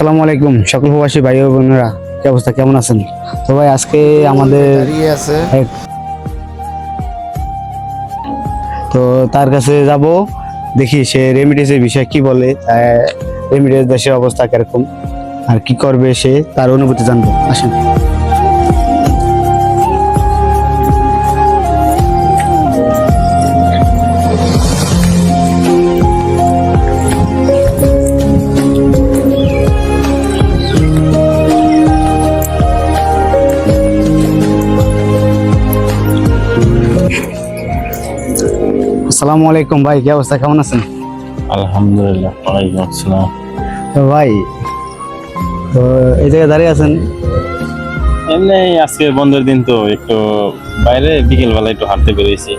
আসসালামু আলাইকুম সকল প্রবাসী ভাই ও বোনেরা, কি অবস্থা, কেমন আছেন? তো ভাই আজকে আমাদের তো তার কাছে যাব, দেখি সে রেমিটেন্সের বিষয়ে কি বলে, রেমিটেন্স দেশের অবস্থা কিরকম আর কি করবে সে, তার অনুভূতি জানবো। আসেন। আসসালামু আলাইকুম ভাই, কি অবস্থা, কেমন আছেন? আলহামদুলিল্লাহ। ওয়ালাইকুম আসসালাম। তো ভাই, তো এই জায়গায় দাঁড়িয়ে আছেন? এমনি আজকে বন্ধের দিন তো একটু বাইরে বিকেল বেলা একটু হাঁটতে বেরিয়েছি।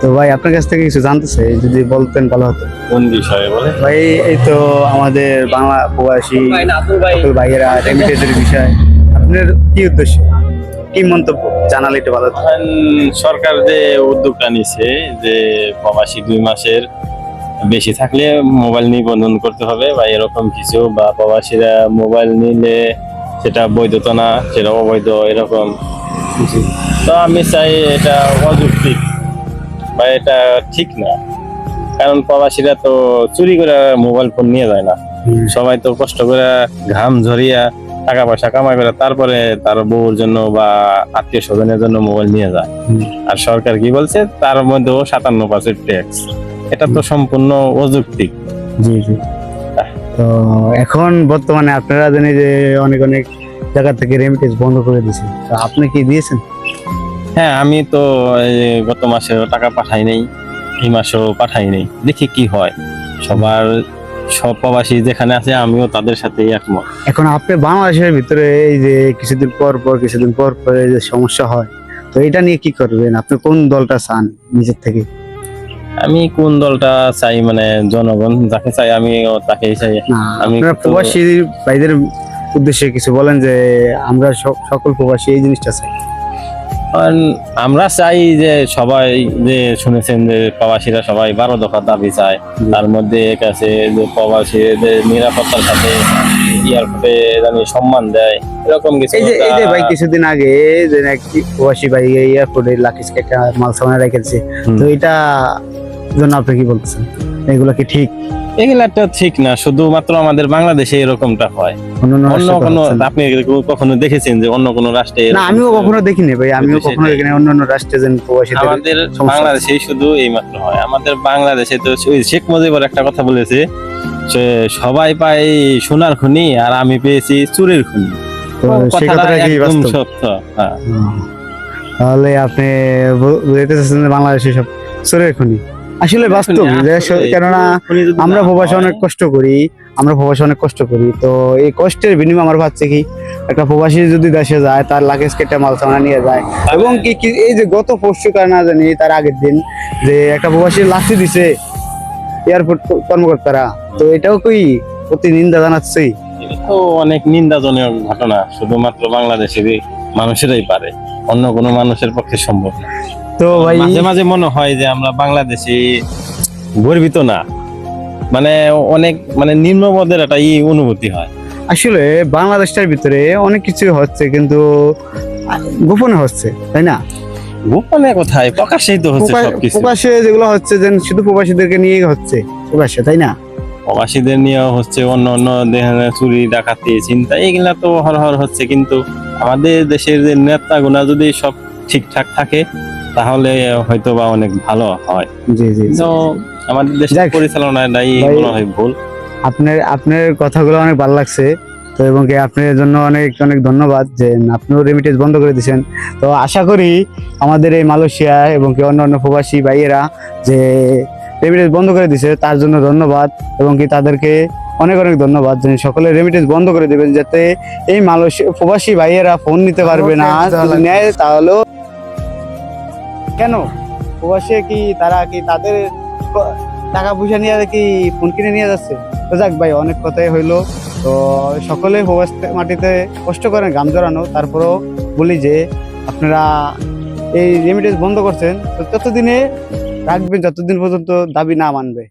তো ভাই আপনার কাছ থেকে কিছু জানতে চাই, যদি বলতেন ভালো হতো। কোন বিষয়ে বলে? ভাই এই তো আমাদের বাংলা প্রবাসী সকল ভাইয়েরা রেমিটেন্সের বিষয়, আপনার কি উদ্দেশ্য, কি মন্তব্য জানালে একটু ভালো হতো। সরকার যে উদ্যোগটা নিছে যে প্রবাসী 2 মাসের বেশি থাকলে মোবাইল নিবন্ধন করতে হবে বা এরকম কিছু, বা প্রবাসীরা মোবাইল নিলে সেটা বৈধতা না, সেটা অবৈধ এরকম। তো আমি চাই এটা অযৌক্তিক বা এটা ঠিক না, কারণ প্রবাসীরা তো চুরি করে মোবাইল ফোন নিয়ে যায় না। সবাই তো কষ্ট করে ঘাম ঝরিয়া টাকা পয়সা কামাই করে তারপরে তার বউর জন্য বা আত্মীয় স্বজনের জন্য মোবাইল নিয়ে যায়। আর সরকার কি বলছে, তার মধ্যেও 57% ট্যাক্স। এটা তো সম্পূর্ণ অযৌক্তিক। জি জি। তো এখন বর্তমানে আপনারা জানেন যে অনেক অনেক জায়গা থেকে রেমিটেন্স বন্ধ করে দিয়েছে, তো আপনি কি দিয়েছেন? হ্যাঁ, আমি তো এই গত মাসে টাকা পাঠাই নাই, এই মাসেও পাঠাই নাই, দেখি কি হয়। সব প্রবাসী যেখানে আছে আমিও তাদের সাথে একমত। এখন আপনি বাংলাদেশের ভিতরে এই যে কিছুদিন পর পর এই যে সমস্যা হয়, তো এটা নিয়ে কি করবেন? আপনি কোন দলটা চান নিজের থেকে? আমি কোন দলটা চাই মানে জনগণ যাকে চাই আমি তাকেই চাই। আমি প্রবাসী ভাইদের উদ্দেশ্যে কিছু বলেন যে আমরা সকল প্রবাসী এই জিনিসটা চাই। আমরা চাই যে সবাই, যে শুনেছেন যে প্রবাসীরা সবাই 12 দফা দাবি চায়, তার মধ্যে এক আছে যে প্রবাসীদের নিরাপত্তার সাথে এয়ারপোর্টে জানি সম্মান দেয়, এরকম কিছু। এই যে ভাই কিছুদিন আগে যে একটি প্রবাসী ভাই এয়ারপোর্টে লাকিসকে একটা মাল সামানা রেখেছে, তো এটা জন্য আপনি কি বলতেছেন, এগুলো কি ঠিক? এগুলা তো ঠিক না, শুধুমাত্র আমাদের বাংলাদেশে এরকমটা হয়। অন্য কোনো আপনি কখনো দেখেছেন যে অন্য কোনো রাষ্ট্রে? না, আমিও কখনো দেখিনি ভাই, আমিও কখনো দেখিনি অন্য রাষ্ট্রে যেন প্রবাসীদের। আমাদের বাংলাদেশেই শুধু এই মাত্র হয়। আমাদের বাংলাদেশে তো শেখ মুজিবুর একটা কথা বলেছে, সবাই পায় সোনার খনি আর আমি পেয়েছি চুরির খনি। কথাটা একদম সত্য। হ্যাঁ, তাহলে আপনি বুঝাইতে চাচ্ছেন যে বাংলাদেশে সব চোরের খনি? আসলে বাস্তব, কেননা আমরা প্রবাসে অনেক কষ্ট করি, তো এই কষ্টের বিনিময়ে আমরা ভাবছি কি, একটা প্রবাসী যদি দেশে যায় তার লাগেজ কেটে মাল সামানা নিয়ে যায়, এবং কি এই যে গত পরশু না জানি তার আগের দিন যে একটা প্রবাসী লাঠি দিছে এয়ারপোর্ট কর্মকর্তারা, তো এটাও কি অতি নিন্দা জানাচ্ছি। তো অনেক নিন্দাজনক ঘটনা, শুধুমাত্র বাংলাদেশের মানুষেরাই পারে, অন্য কোনো মানুষের পক্ষে সম্ভব না। তো ভাই মাঝে মাঝে মনে হয় যে আমরা বাংলাদেশে গর্বিত না, মানে অনেক মানে নিম্নপদের একটা অনুভূতি হয়। আসলে বাংলাদেশটার ভিতরে অনেক কিছু হচ্ছে, কিন্তু গোপনে হচ্ছে, তাই না? গোপনে কোথায়, প্রকাশ্যেই তো হচ্ছে সবকিছু। প্রকাশ্যে যেগুলো হচ্ছে যে শুধু প্রবাসীদেরকে নিয়ে হচ্ছে প্রকাশ্যে, তাই না? প্রবাসীদের নিয়ে হচ্ছে, অন্য চুরি ডাকাতি চিন্তা এগুলা তো হরহর হচ্ছে, কিন্তু আমাদের দেশের যে নেতাগুলা যদি সব ঠিকঠাক থাকে তাহলে হয়তো বা অনেক ভালো হয়। জি জি। তো আমাদের দেশের পরিচালনাটাই মনে হয় ভুল। আপনার কথাগুলো অনেক ভালো লাগছে, তো এবং কি আপনার জন্য অনেক অনেক ধন্যবাদ যে আপনিও রেমিটেন্স বন্ধ করে দিয়েছেন। তো আশা করি আমাদের এই মালয়েশিয়া এবং কি অন্য প্রবাসী ভাইয়েরা যে রেমিটেন্স বন্ধ করে দিয়েছে তার জন্য ধন্যবাদ, এবং কি তাদেরকে অনেক অনেক ধন্যবাদ যে সকলে রেমিটেন্স বন্ধ করে দেবেন, যাতে এই মালয়েশিয়া প্রবাসী ভাইয়েরা ফোন নিতে পারবে না, যদি নেয় তাহলেও কেন প্রবাসী কি তারা কি তাদের টাকা পয়সা নিয়ে কি ফোন কিনে নিয়ে যাচ্ছে? তো যাক ভাই, অনেক কথাই হইলো। তো সকলে প্রবাস মাটিতে কষ্ট করেন, ঘাম জড়ানো, তারপরেও বলি যে আপনারা এই রেমিটেন্স বন্ধ করছেন, তো ততদিনে রাখবেন যতদিন পর্যন্ত দাবি না মানবে।